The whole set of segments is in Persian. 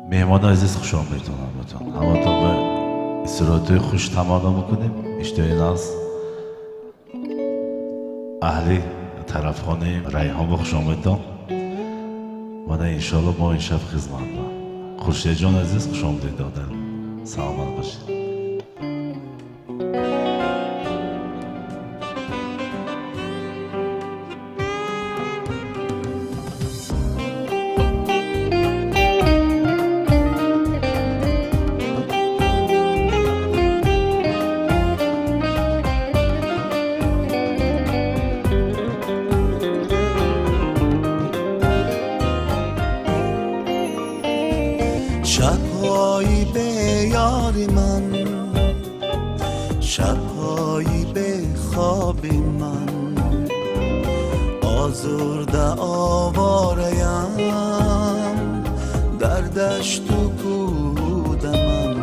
مهمان عزیز خوش آمدید همتون به استراحت خوش تمام میکنیم. اشتیاقی از اهلی طرف خانه ریحان و خوش آمدید و انشالله ما این شب خدمت خورشید جان عزیز خوش آمدید دادن سلامت باشید. شب‌هایی به یاری من، شب‌هایی به خواب من، آزرده آواره‌ام در دشت و کوه من.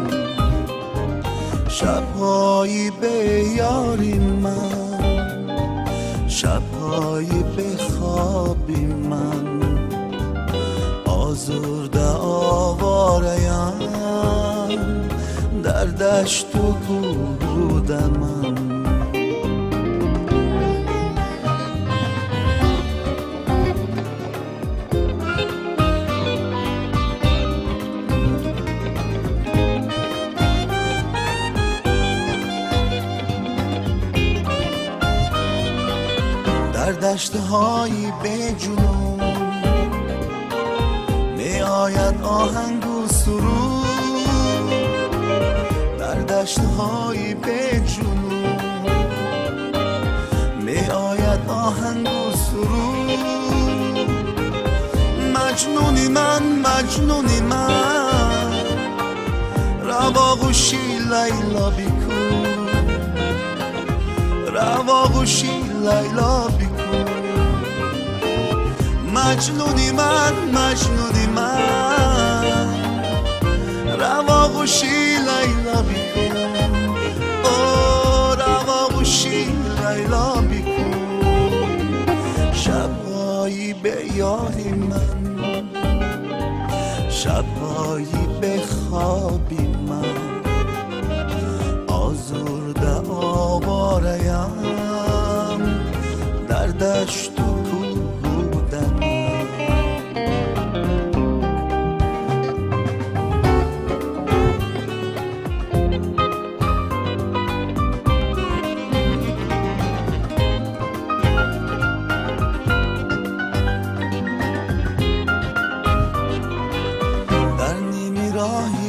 شب‌هایی به یاری من، شب‌هایی به خواب من، آزرده آواره‌ام در دشت و کوه من. در دشت‌های به جنون می آید آهنگ و سرود، در دشت‌های به جنون می آید آهنگ و سرود. مجنونی من، مجنونی من، روا گوشی لیلا بیکن، روا گوشی لیلا بیکن. مجنونی من، مجنونی من، روا گوشی لیلا بیکن، او روا گوشی لیلا بیکن. شب‌هایی به یاری من، شب‌هایی به خوابی من، آزرده آواره‌ام در دشت و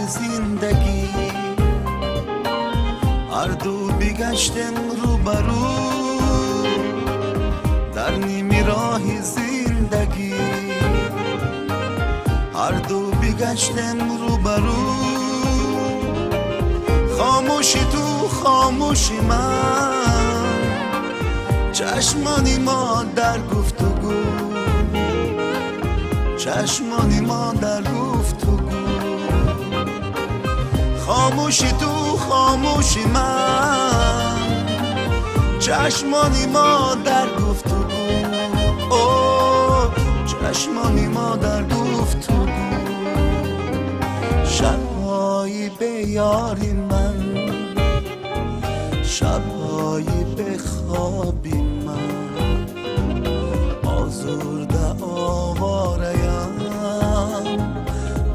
زندگی هر دو بگشتم روبرو، در نیمی راه زندگی هر دو بگشتم روبرو. خاموشی تو خاموشی من، چشمانی ما در گفتگو، چشمانی ما در گفتگو. خاموشی تو خاموشی من، چشمانی ما در گفتگو، او چشمانی ما در گفتگو. شب‌هایی به یاری من، شب‌هایی به خوابی من، آزرده آواره‌ام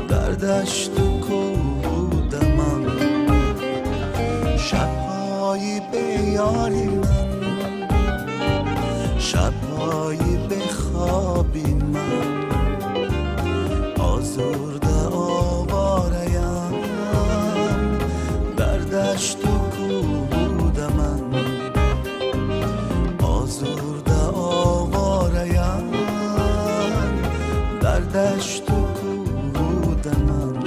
در دشت و کوه من. شب‌هایی به یاری من، شب‌هایی به خوابی من، آزرده آواره‌ام در دشت و کوه من، آزرده آواره‌ام در دشت و کوه من.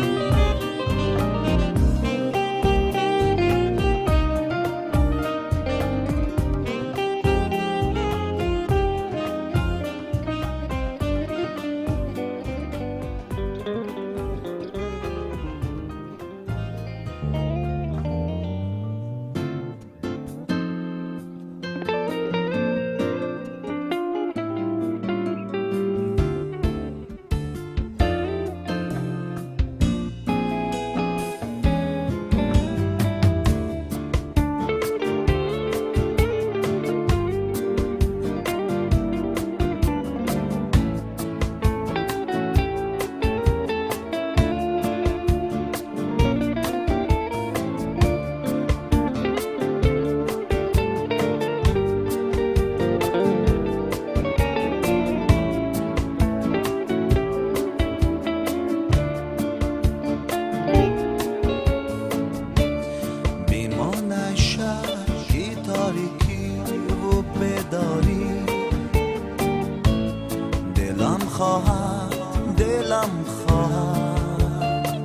دلم خواهد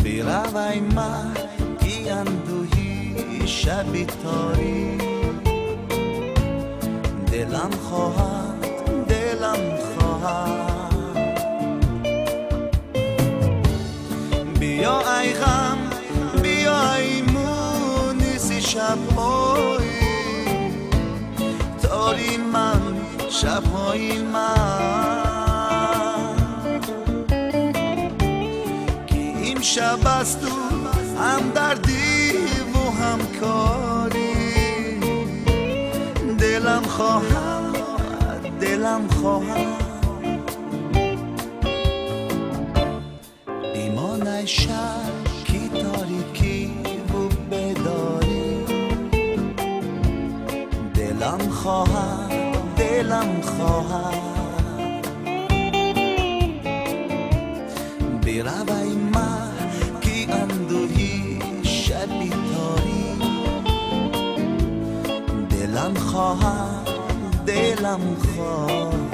بیروی من ای اندوهی شبی تاری دلم خواهد دلم خواهد بیا ای غم بیا ای مونسی شب‌های تاری من شب‌های من که امشب از تو هم دردی و هم کاری دلم خواهد دلم خواهد بیمانه شب کی تاریکی و بداری دلم خواهد دلم خواهد بیروی من کی اندوهی شبی تاری دلم خواهد دلم خواهد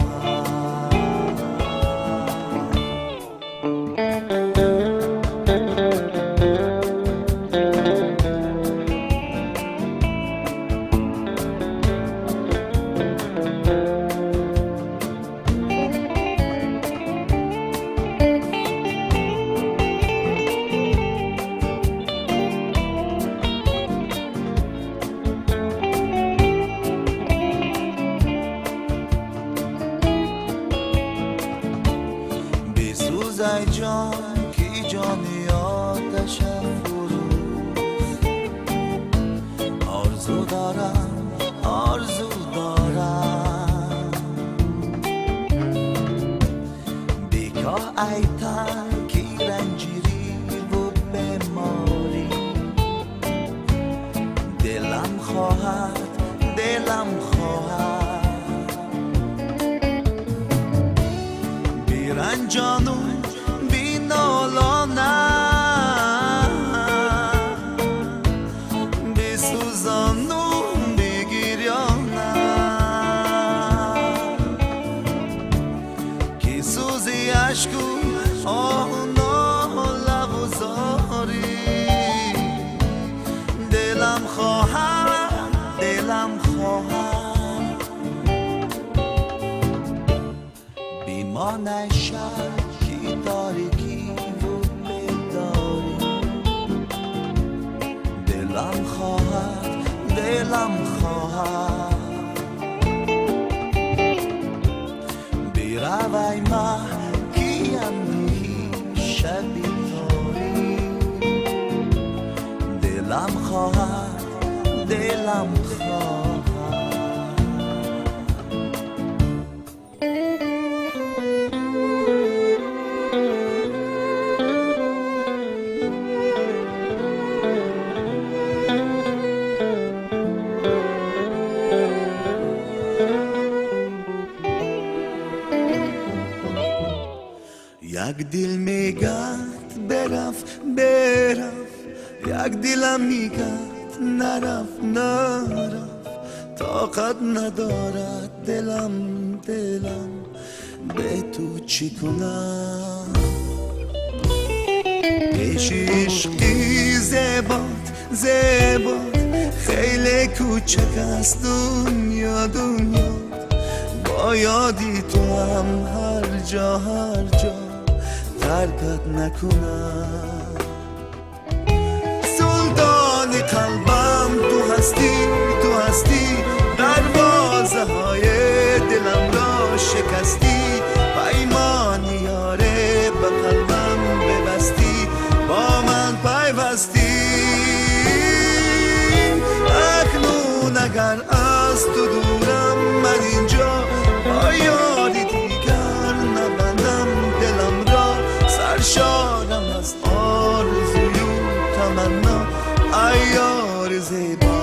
ای جان کی جانی آتش فروز آرزو دارم آرزو دارم بیکاه ای تن کی رنجیری و بماری دلم خواهد دلم خواهد بیرنجانو دلم خواهد دلم خواهد بیمانه شب کی تاریکی و بداری دلم خواهد دلم خواهد بیروی من کی اندوهی شبی تاری دلم خواهد دلم خواهد یک دل میگد برف برف یک دلم میگد نرف نرف طاقت ندارد دلم دلم به تو چی کنم پیش عشقی زباد زباد خیلی کوچک است دنیا دنیا با یادی تو هم هر جا ترکت نکنم سلطان قلبم تو هستی دروازه های دلم را شکستی پیمان یاره به قلبم ببستی با من پیوستی اکنون اگر از تو دورم من اینجا با یاری دیگر نبندم دلم را سرشارم از آرزوی و تمنا ای یار زیبا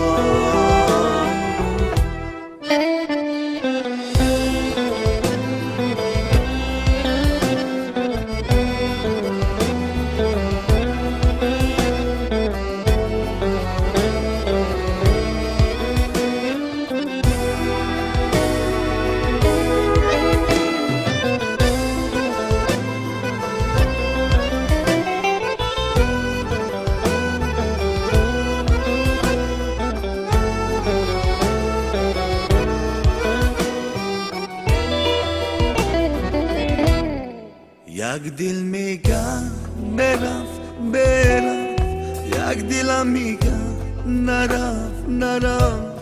یک دل میگن برفت برفت، یک دلم میگن نرفت نرفت.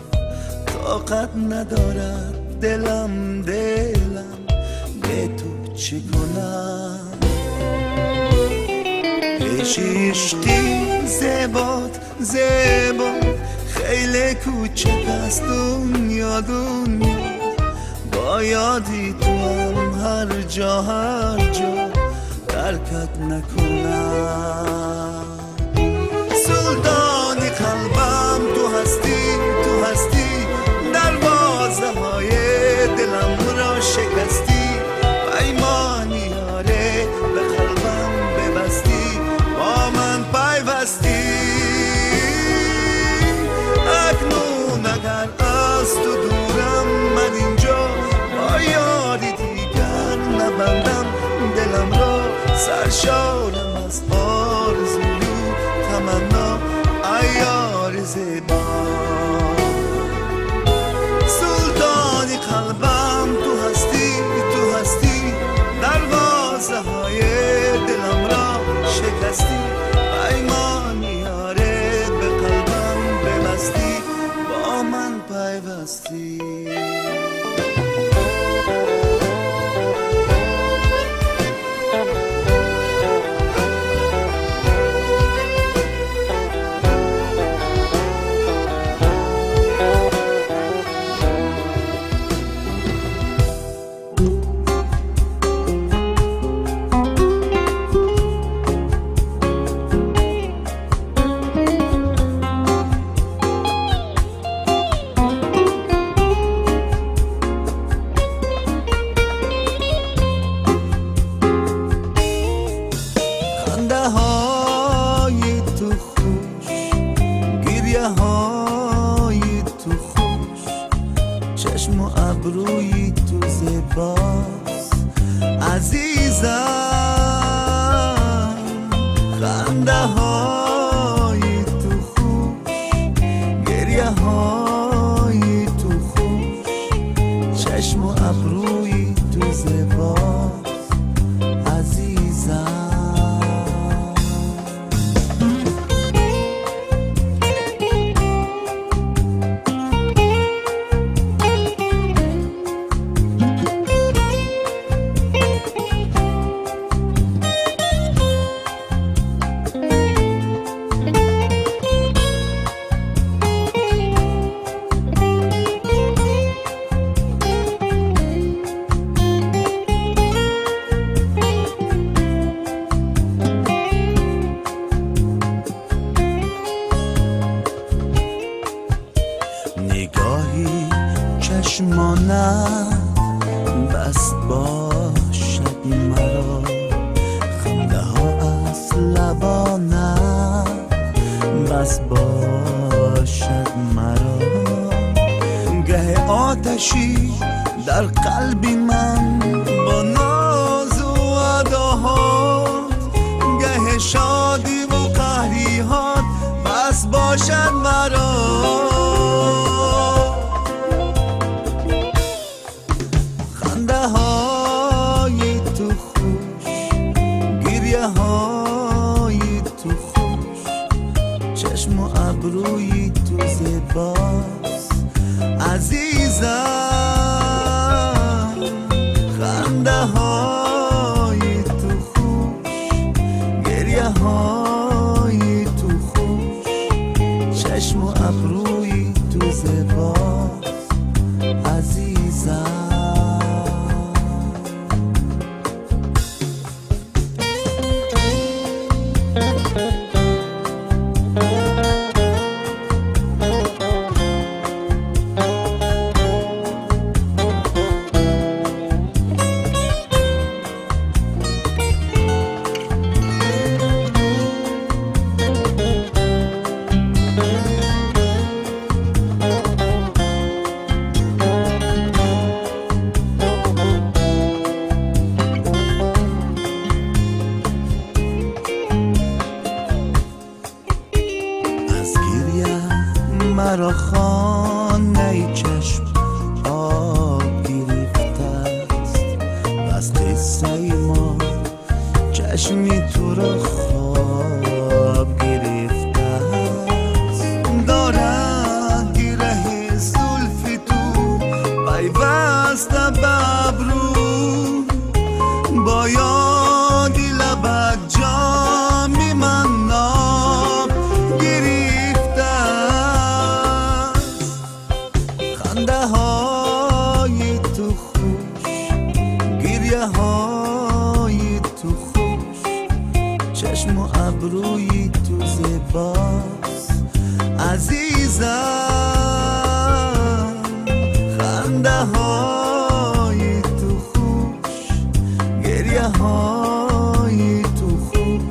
طاقت ندارد دلم به تو چی کنم؟ پیش عشقی زیبات خیلی کوچک است دنیا با یادی تو هم هر جا ترکت نکنم. سلطانی قلبم تو هستی دروازه های دلم را شکستی. پیمانی یاره به قلبم ببستی، با من پیوستی. اکنون اگر از تو دورم من اینجا، با یاری دیگر نبندم دلم را. سرشارم از آرزوی تمنا عیار زیبا. سلطانی قلبم تو هستی دروازه های دلم را شکستی. پیمانی یاره به قلبم ببستی، با من پیوستی. چشم و ابروی تو زیباست عزیزم. خنده های تو خوش، گریه های تو خوش. چشم و ابروی تو زیباست عزیزم. نگاهی چشمانت بس باشد مرا. خنده ها از لبانت بس باشد مرا. گه آتشی در قلبی من با ناز و اداهات، گه شادی و قهریات بس باشد مرا. خنده های تو خوش، گریه های تو خوش. چشم و ابروی تو زیباست عزیزم. خنده های تو خوش، گریه های تو خوش. چشم و ابروی تو زیباست عزیزم. مرا خانه چشم آب گرفته است. از قصه ما چشمی تو رو خواب گرفته است دارد گره زلفی تو پیوسته به ابرو با یادی لبت جامی من ناب گرفته است خنده های تو خوش گریه های تو خوش چشم و ابروی تو زیباست عزیزم خنده های تو خوش گریه های تو خوش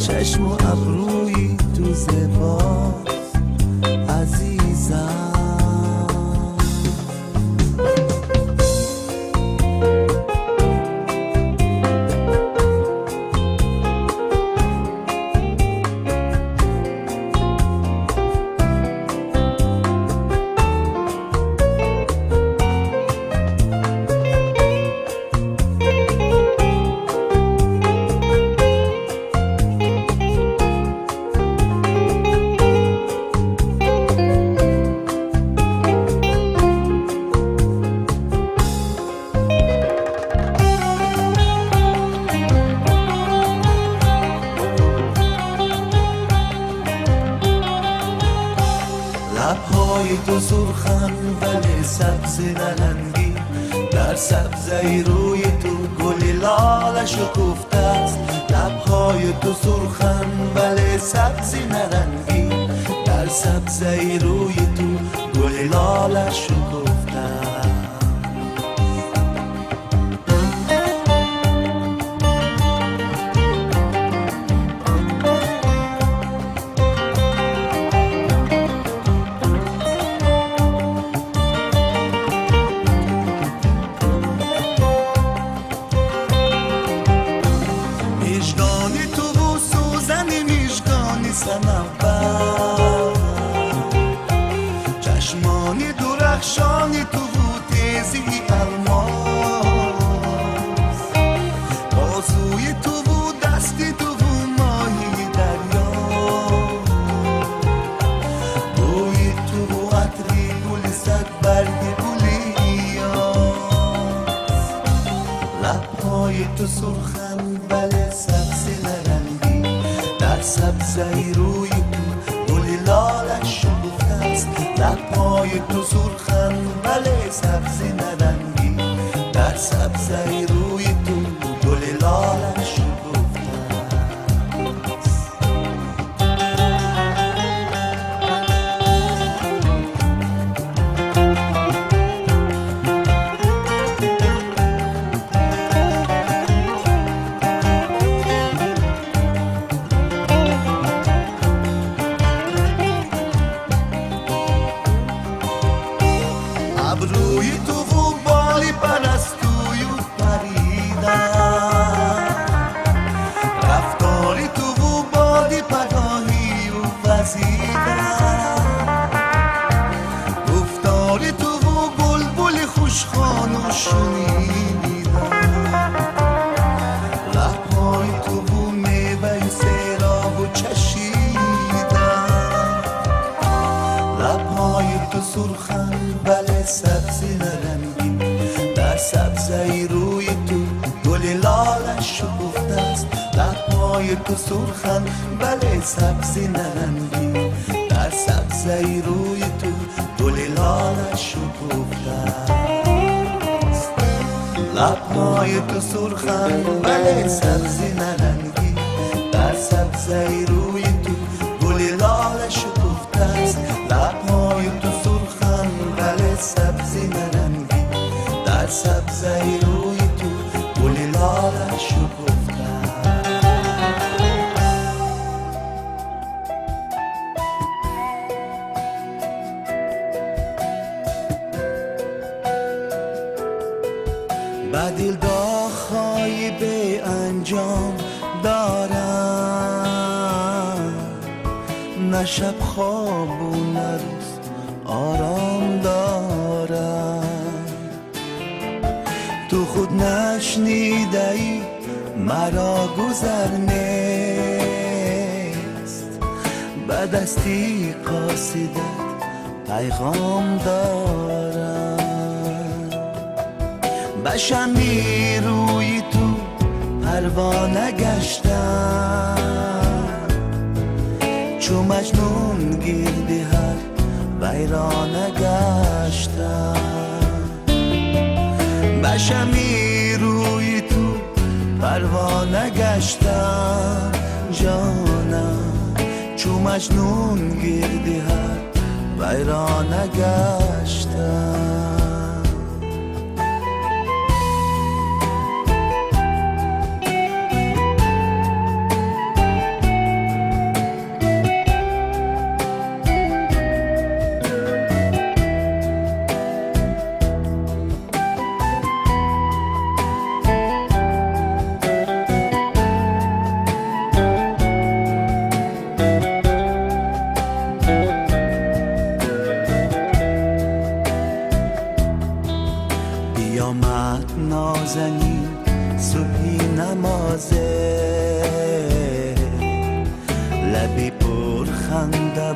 چشم و ابروی تو زیباست عزیزم لبهای تو سرخن ولی سبز نرنگی در سبزه روی تو گل لاله شکفته است لبهای تو سرخن ولی سبز نرنگی در سبزه روی تو گل لاله شکفته است مژگانی تو و سوزنی مژگانی سنبر چشمانی درخشانی تو و تیزی الماس بازوی تو و دستی تو و ماهی دریا بوی تو و عطری گل صد برگ گلیاس لبهای تو سرخن بله سبزی نرنگی در سبزه روی تو گل لاله شکفته است لبهای تو سرخن بله سبزی نرنگی در سبزه روی تو گل لاله شکفته است ابروی تو و بالی پرستوی و پریدن رفتاری تو و بادی پناهی و وزیدن گفتاری تو و بلبل خوشخوان و شنیدن لبهای تو و میوه سیراب و چشیدن لبهای تو سرخن بله سبزی نرنگی در سبزه روی تو گل لاله شکفته است لبهای تو سرخن بله سبزی نرنگی در سبزه روی تو گل لاله شکفته است لبهای تو سرخن بله سبزی نرنگی در سبزه روی تو گل لاله شکفته است لبهای تو سرخن بله سبزی نرنگی در سبزه روی تو گل لاله شکفته بدیل داخهای به انجام دارم نه شب خواب و نه روز آرام دارم تو خود نشنیده ای مرا گذر نیست به دستی قاصدت پیغام دارم به شمعی روی تو پروانه گشتم چو مجنون گردی هر ویرانه گشتم به شمعی روی تو پروانه گشتم جانم چو مجنون گردی هر ویرانه گشتم بیامد نازنین صبحی نمازه لبی پر خنده و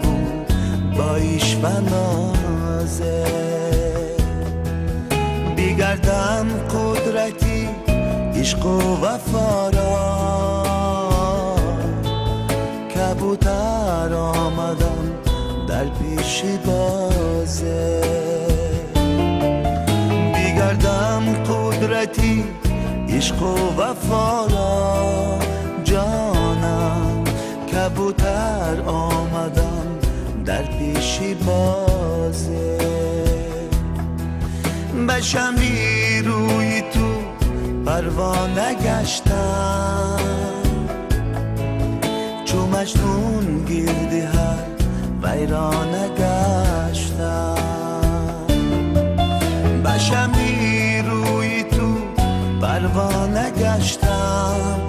بایش و نازه بیگردم قدرتی عشق و وفا را کبوتر آمدم در پیش بازه بیگردم قدرتی عشق و وفا را جانم کبوتر آمدم در پیش بازه به شمعی روی تو پروانه گشتم چو مجنون گردی هر ویرانه گشتم به شمعی روی تو پروانه گشتم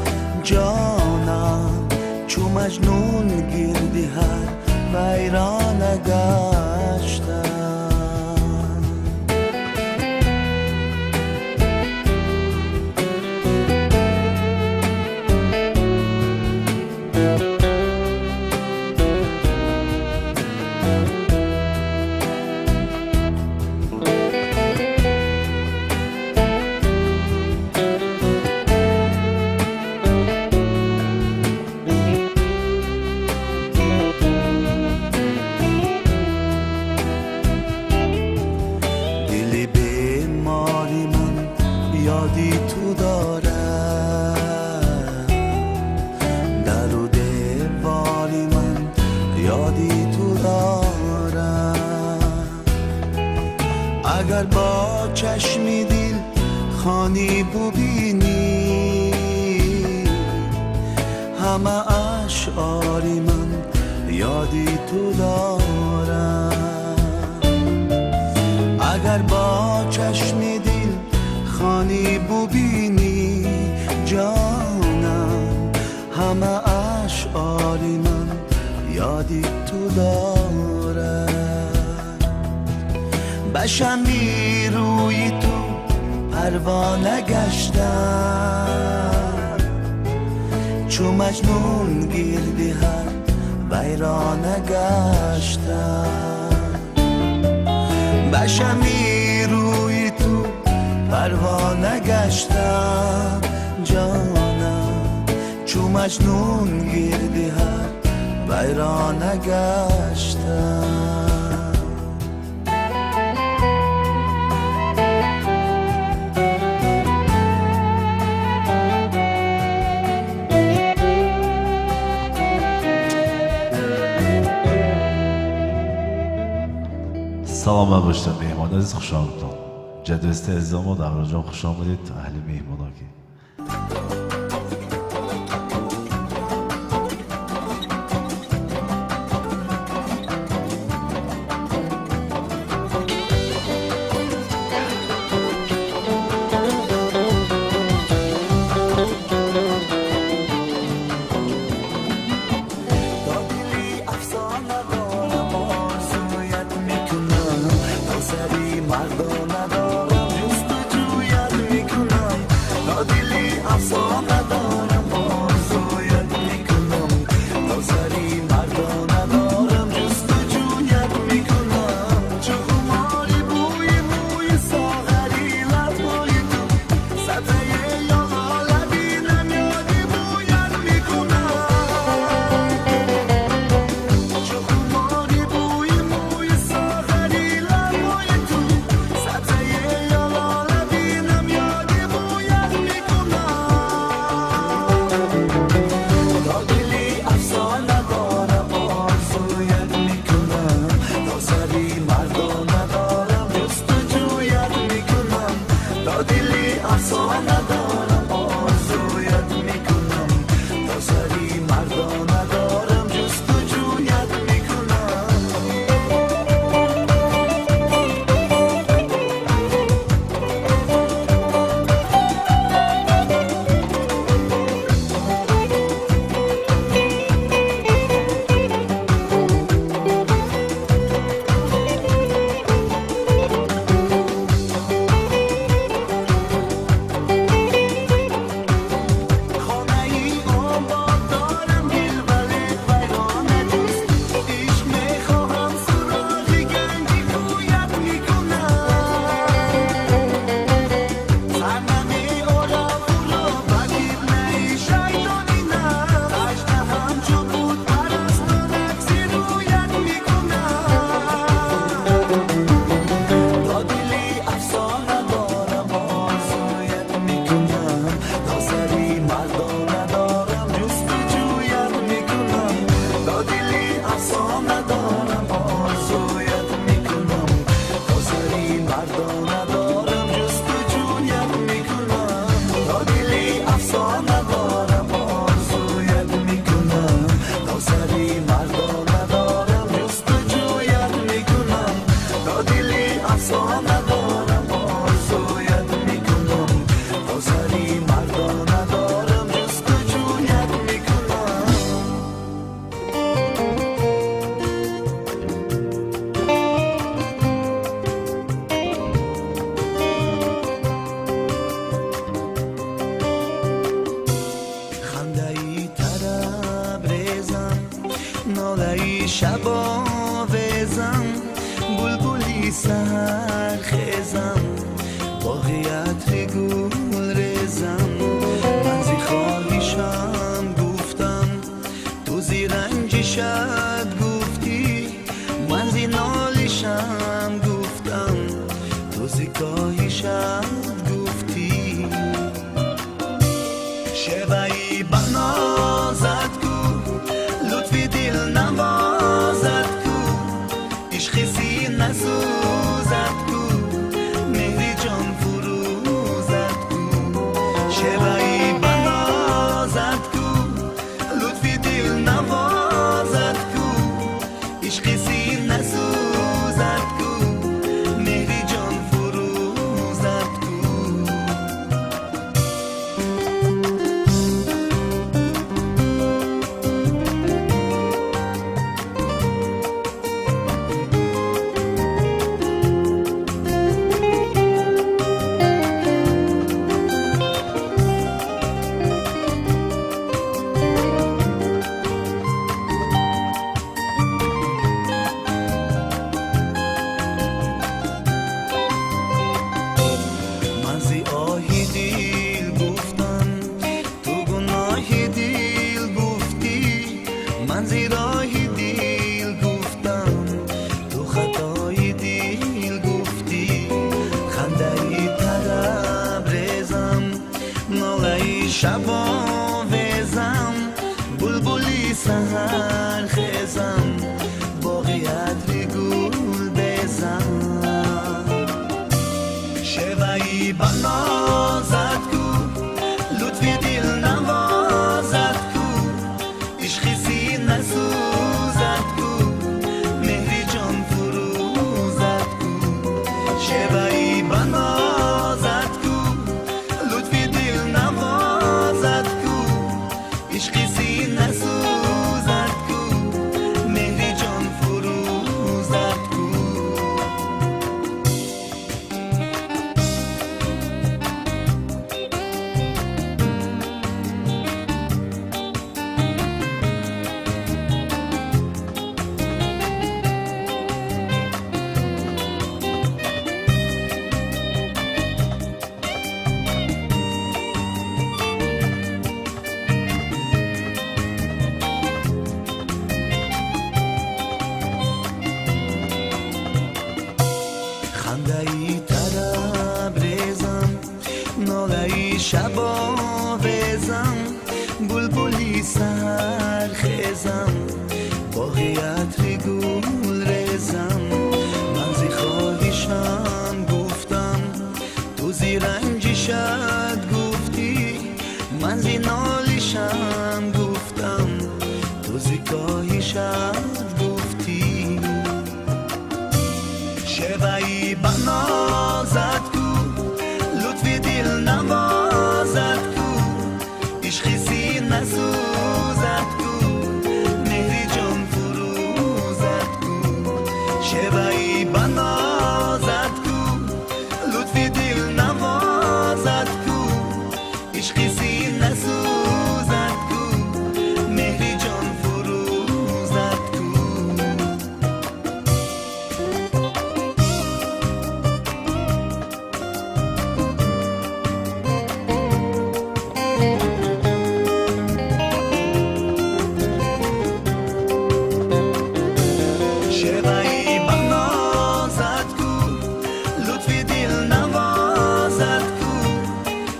جانم چو مجنون گردی هر ویرانه گشتم یادی تو دارم در و دیواری من یادی تو دارم اگر با چشمی دل خانی ببینی همه اشعاری من یادی تو دارم اگر با چشمی دل خانی ببینی جانم همه اشعاری من یادی تو دارم به شمعی روی تو پروانه گشتم چو مجنون گردی هر ویرانه گشتم به شمعی روی تو پروانه گشتم جانم چو مجنون گردی هر ویرانه گشتم سلام باشید مهمان عزیز خوش آمدید جدوست عزیزم و دغرا جان خوش آمدید اهل مهماناکی مردانه دارم جستجویت میکنم تا دلی افسانه افسانه دارم آرزویت میکنم تا سری مردانه دارم جستجویت میکنم شبا وزم بلبلی سهر خیزم باقیت گل رزم من زی خواهیشم گفتم تو زی رنجشت گفتی من زی نالیشم گفتم تو زی کاهیشت گفتی شوی بنازت کو لطفی دل نوازت کو عشقی سینه سوزت کو مهری جان فروزت کو شوی بنازت کو لطفی دل نوازت کو عشقی سینه سوزت کو مهری جان فروزت کو من زی راهی دیل گفتم تو خطای دیل گفتی خندهی طرب رزم نالهی شبا وزم بلبلی سهر خیزم باقیت گل بزم شوی بنازت کو لطفی دل نوازت کو عشقی سینه سوزت کو مهری جان فروزت کو شوی بنازت کو لطفی دل نوازت کو عشقی سینه سوزت کو مهری جان فروزت کو خندهی طرب رزم نالهی شبا وزم بلبلی سهر خیزم باقیت گل رزم من زی خواهیشم گفتم تو زی رنجشم زینالیشم گفتم تو زیکاییشم گفتی شوایی بنازد کو لطفی دل نوازد کو عشقی سی نسوزد کو مهری جان فروزد کو شوایی بنازد کو لطفی دل نوازد کو عشقی سی نسوزد کو مهری جان فروزد کو شوایی بنازد کو لطفی دل نوازد کو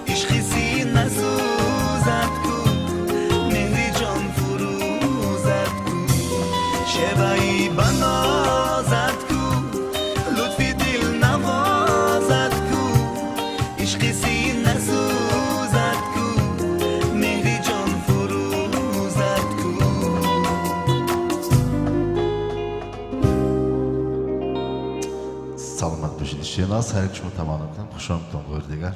عشقی سی نسوزد کو مهری جان فروزد کو شوایی بنازد کو لطفی دل نوازد کو عشقی سی نسوزد کو مهری جان فروزد کو Salomat bo'lishing. She'rni sayr qilishni tomonidan xushomdon Go'rdegar.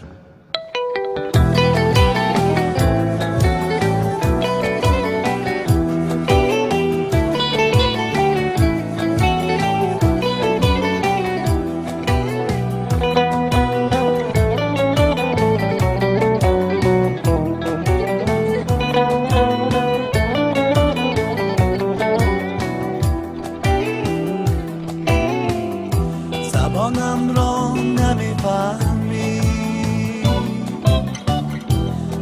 زبانم را نمیفهمی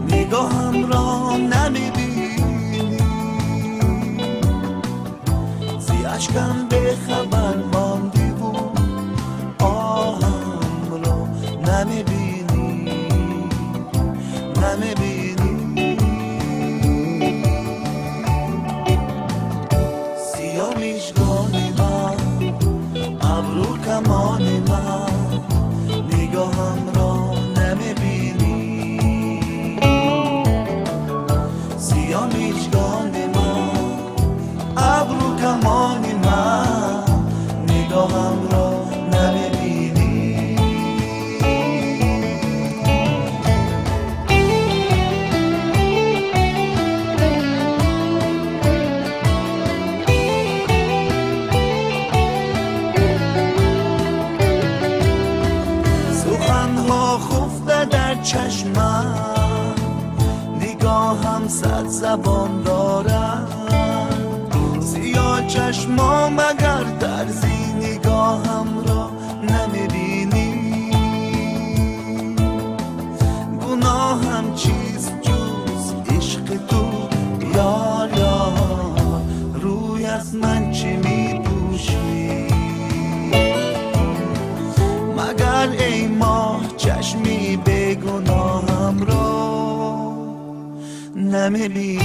نگاهم را نمیبینی زی اشکم به خبر ماندی و آهم را نمیبینی سیاه میشگانی من ابرو کمانی من نگاهم را نمیبینی سیاه میشگان من ابرو کمانی من نگاهم را نمیبینی سخنها خفته در چشمم نگاهم صد زبان دارد سیاه چشمام اگر درزی نگاهم را نمیبینی گناهم چیز جز عشق تو یار یار روی از من چی میپوشی مگر ای ماه چشمی به گناهم را نمیبینی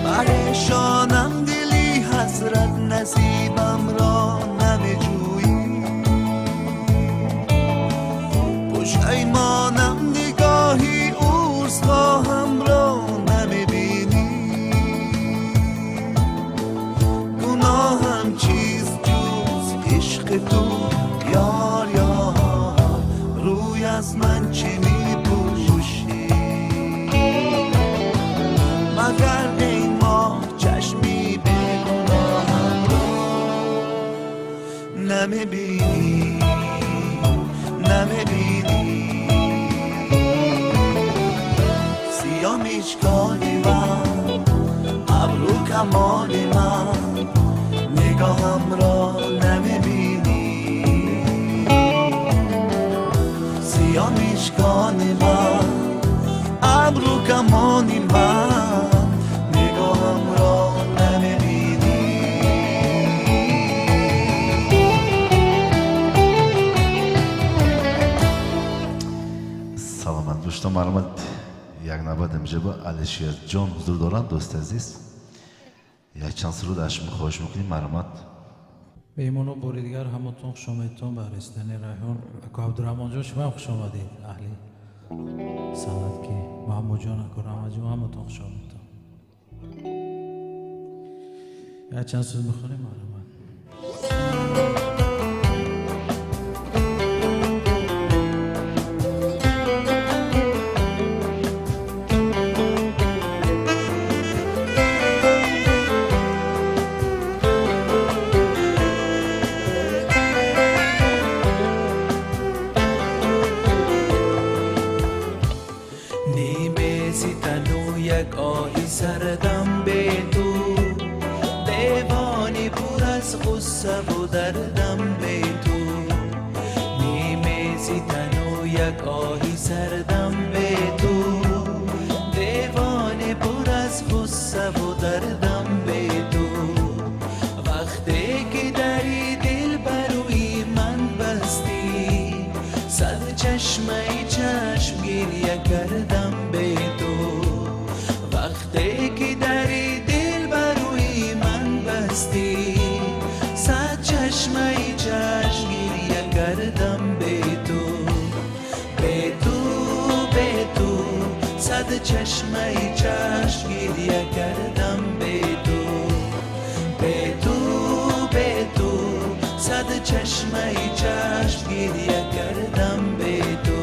پریشانم دلی حسرت نصیبم را نمیجویی پشیمانم نگاهی عذرخواهم را نمیبینی گناهم چیز جز عشق تو یار یار روی از من چی میپوشی مگر ای ماه چشمی به گناهم را نمیبینی سیاه میشکانی من ابرو کمانی من نگاهم را نمیبینی سیاه میشکانی من ابرو کمانی من نگاهم را نمیبینی Salomat do'stlar, ma'lumot یک نبود امجا با علیشیر جان حضور دارن دوست عزیز یک چند سرود اشمی خواهش میکنیم مرامت. میمونو باری دیگر همتون خوش آمدید به رستنی ریحان. اکو عبدالرحمن جان شما خوش آمدید. اهلی سند کی محمود جان اکو رحمت جان همتون خوش آمدید. یک چند سرود میخونیم مرامت. نیمه زیتن و یک آهی سردم به تو، دیوانی پر از غصه و دردم به تو. نیمه زیتن و یک آهی سردم به تو، دیوانی پر از غصه و دردم به تو. وقتی که دری دل بروی من بستی، صد چشمه چشم گریه کردم به تو. وقتی که دری دل بروی من بستی، صد چشمه چشم گریه کردم به تو. به تو به تو صد چشمه چشم گریه کردم به تو. به تو به تو صد چشمه چشم گریه کردم به تو.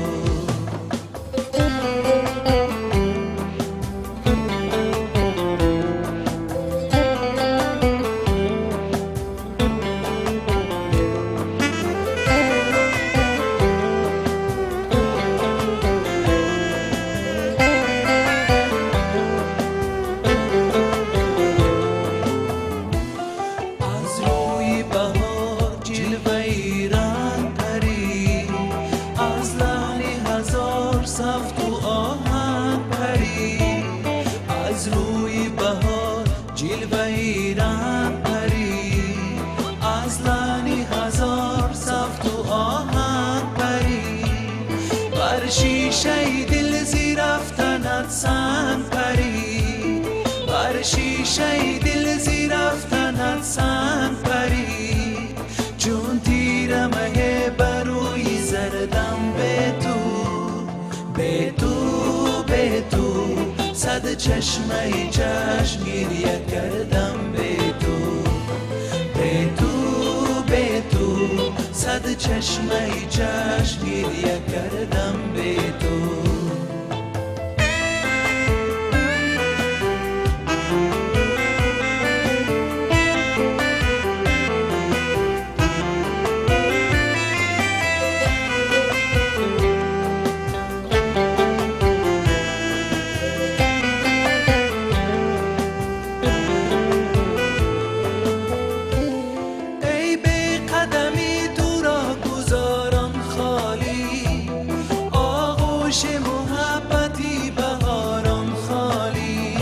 از روی بهار جلوه ایران پری، از لحن هزار صف تو آهن پری. از روی بهار جلوه ایران پری، از لحن هزار صف تو آهن پری. بر شیشه دل زیرفتنت سنگ پری، بر شیشه دل زیرفتنت سنگ پری. چون تیر مه بروی زردم به تو. به تو به تو صد چشمه چشم گریه کردم به تو. به تو به تو صد چشمه چشم گریه کردم به تو. ای به قدمی تو را گذارم خالی، آغوش محبتی بهارم خالی.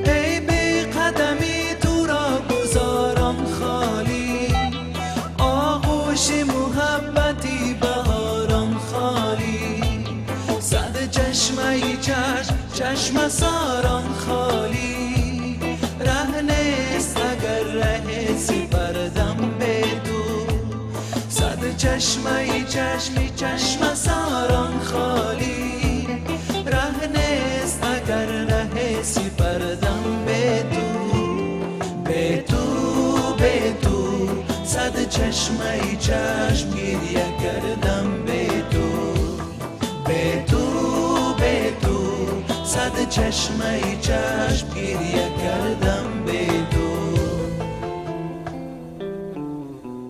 ای به قدمی تو را گذارم خالی، آغوش محبتی بهارم خالی. صد چشمه چشم سارم خالی، ره نیست اگر ره سپردم به تو. صد چشمه چشم سارم خالی، ره نیست اگر ره سپردم به تو. به تو به تو صد چشمه چشم گریه کردم به تو. به تو به تو صد چشمه چشم گریه کردم به تو.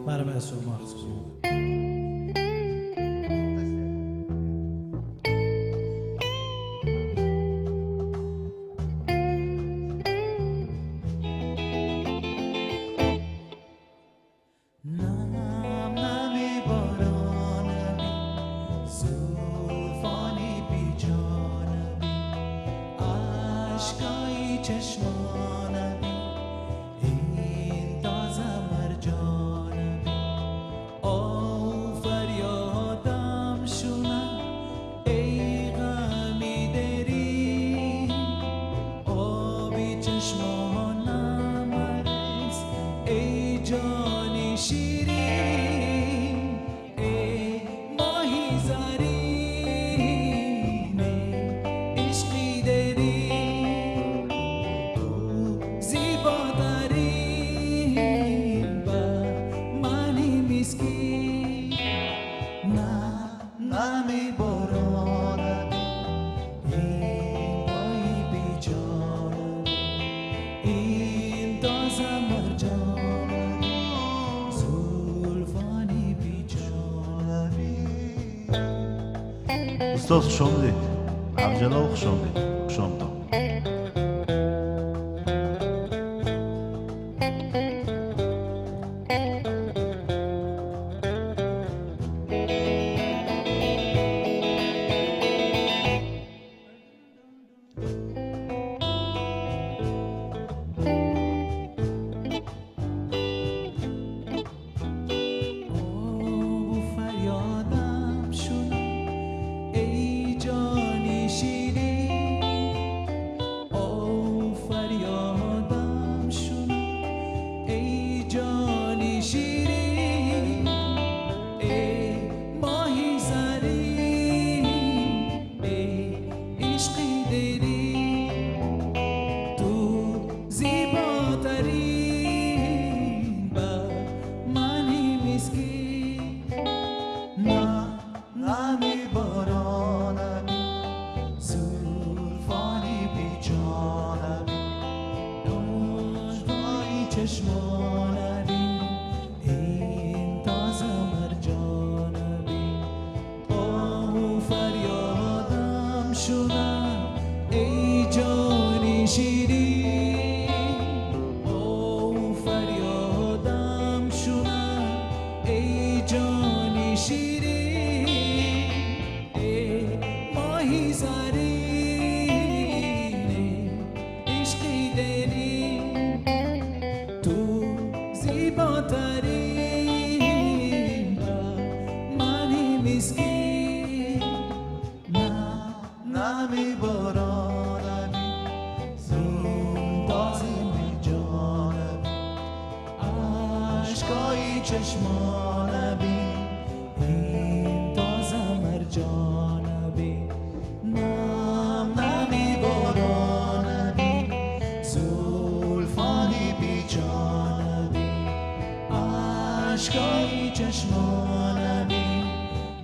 مرمه سو مخصوص نم نمی بارانمی، زلفانی بی جانمی، اشکای چشمان این تازه مرجان زلفانی بیچاره ustoz xush omdid abjalov xush omdid xush omdid او فریادم شد ای جانی شیرین او فریادم شد ای جانی شیرین ای ماهی زرین ای عشقی دری تو زیباترین بر منی مسکین نه نمی بارانمی زلفانی بیجانمی داشتایی چشمانمی این تازه مرجانمی او فریادم شدم ای جانی شیرین او فریادم شدم ای جانی شیرین ای ماهی زرین ای عشقی دری تو زیباترین بر منی مسکین نه نمی بارانمی زین تازه می جانمی عشقای چشمانمی این تازه مرجانمی نم نمی بارانمی زلفانی بیجانمی عشقای چشمانمی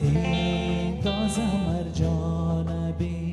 این تازه مرجانمی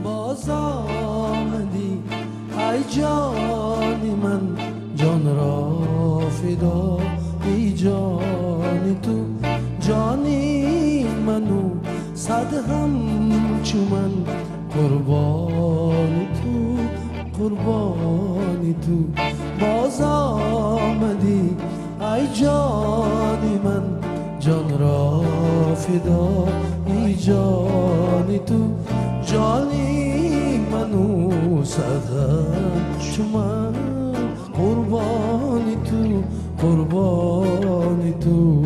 باز آمدی ای جانی من جان را فدا ای جانی تو جانی منو صد همچو من قربانی تو قربانی تو باز آمدی ای جانی من جان را فدا ای جانی تو جانی منو صدم شما قربانی تو قربانی تو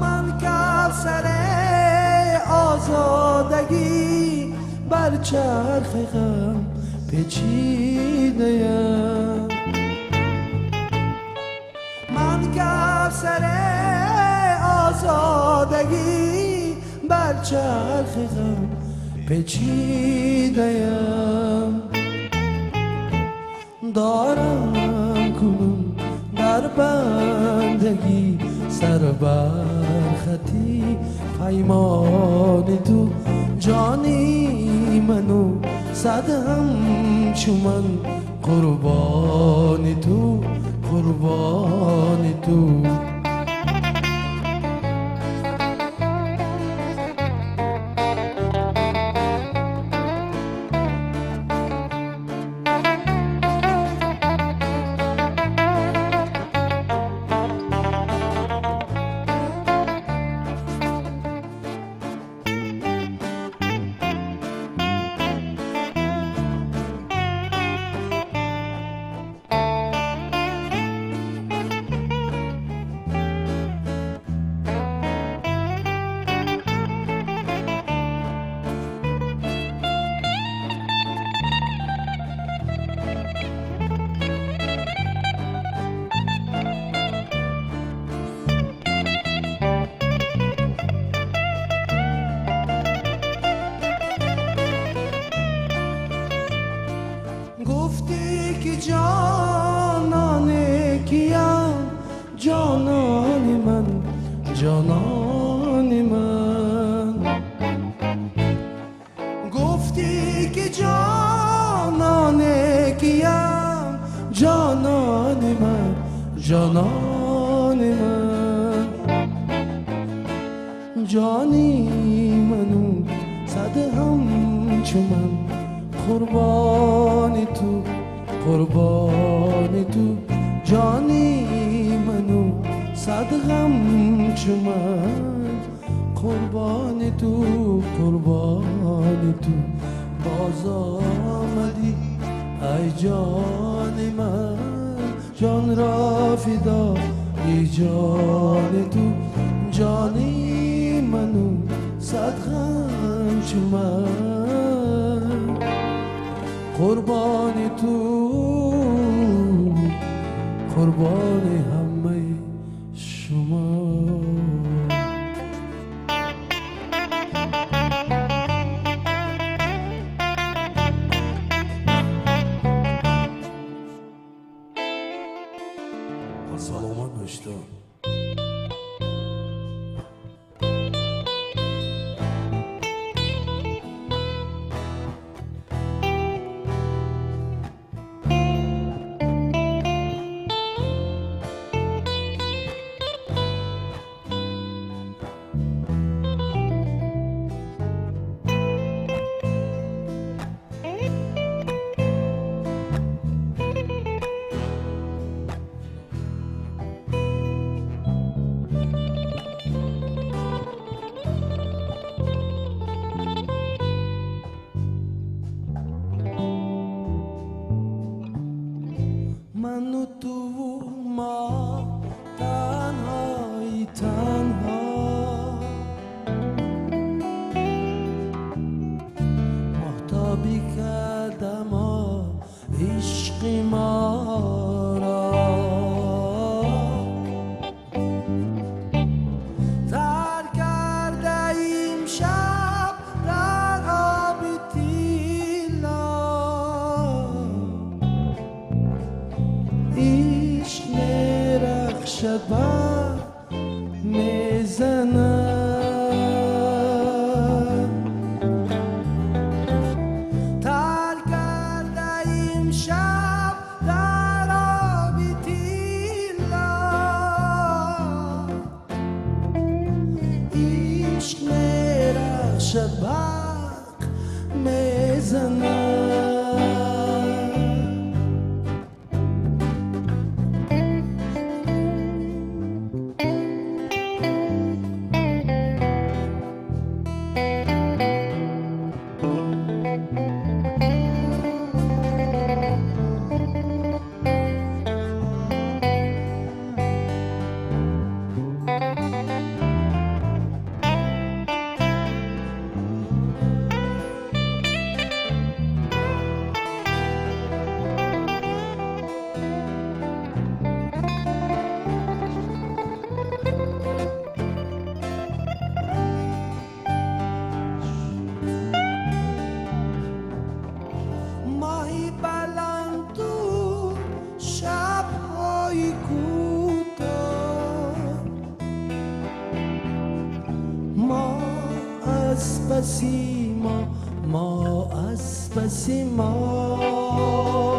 من کوثر آزادگی بر چرخ غم پیچیده‌ام من کوثر آزادگی بر چرخ غم پیچیده‌ام دارم کنون در بندگی سر بر خطی پیمان تو جانی منو صد همچو من قربان تو قربان تو گفتی که جانانه کیم جانان من جانان من گفتی که جانانه کیم جانان من جانان من جانی منو صد همچو من قربان تو قربان تو جانی منو صد همچو من قربان تو قربان تو باز آمدی ای جان من جان را فدا ای جان تو جانی منو صد همچو من قربان تو قربان همه شما سلامت باشید من و تو ما تنهایی تنها محتابی کردم عشق ما را تر کرده ایم شب در آب تیلا عشق میرخشد بر میزند تر کرده ایم شب در آب تیلا عشق میرخشد بر میزند از بسی ما از بسی ما